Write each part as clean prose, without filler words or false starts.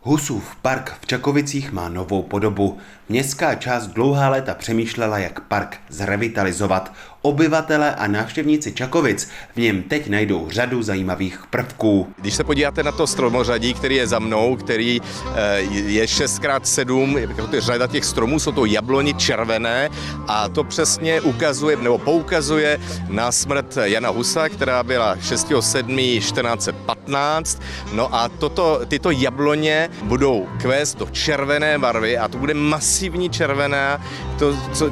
Husův park v Čakovicích má novou podobu. Městská část dlouhá léta přemýšlela, jak park zrevitalizovat. Obyvatelé a návštěvníci Čakovic v něm teď najdou řadu zajímavých prvků. Když se podíváte na to stromořadí, který je za mnou, který je 6x7, je řada těch stromů, jsou to jabloni červené a to přesně ukazuje nebo poukazuje na smrt Jana Husa, která byla 6.7.1415. No a tyto jabloně budou kvést do červené barvy a to bude masivní červená,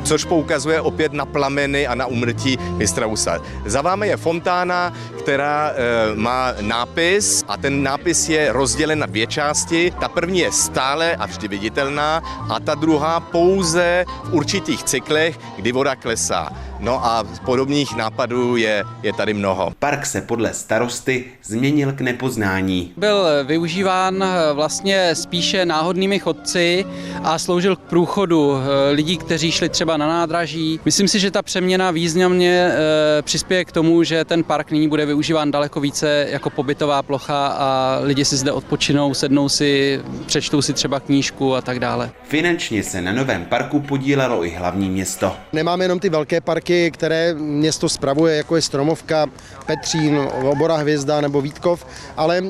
což poukazuje opět na plameny a na úmrtí mistra Husa. Za vámi je fontána, která má nápis a ten nápis je rozdělen na dvě části. Ta první je stále a vždy viditelná a ta druhá pouze v určitých cyklech, kdy voda klesá. No a podobných nápadů je tady mnoho. Park se podle starosty změnil k nepoznání. Byl využíván vlastně spíše náhodnými chodci a sloužil k průchodu lidí, kteří šli třeba na nádraží. Myslím si, že ta přeměna významně přispěje k tomu, že ten park nyní bude využíván daleko více jako pobytová plocha a lidi si zde odpočinou, sednou si, přečtou si třeba knížku a tak dále. Finančně se na novém parku podílelo i hlavní město. Nemáme jenom ty velké parky, které město spravuje, jako je Stromovka, Petřín, Obora Hvězda nebo Vítkov, ale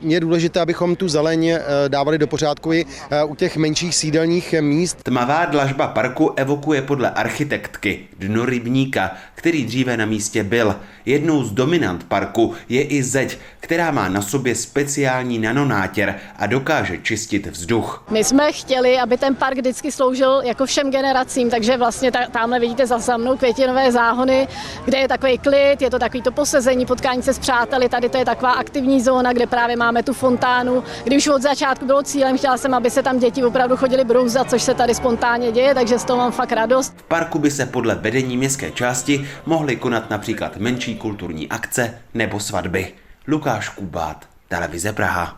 je důležité, abychom tu zeleň dávali do pořádku i u těch menších sídelních míst. Tmavá dlažba parku evokuje podle architektky dno rybníka, který dříve na místě byl. Jednou z dominant parku je i zeď, která má na sobě speciální nanonátěr a dokáže čistit vzduch. My jsme chtěli, aby ten park vždycky sloužil jako všem generacím, takže vlastně tamhle vidíte za mnou květinové záhony, kde je takový klid, je to takovýto posezení, potkání se s přáteli, tady to je taková aktivní zóna, kde právě máme tu fontánu, kdy už od začátku bylo cílem, chtěla jsem, aby se tam děti opravdu chodili brouzat, což se tady spontánně děje, takže z toho mám fakt radost. V parku by se podle vedení městské části mohly konat například menší kulturní akce nebo svatby. Lukáš Kubát, Televize Praha.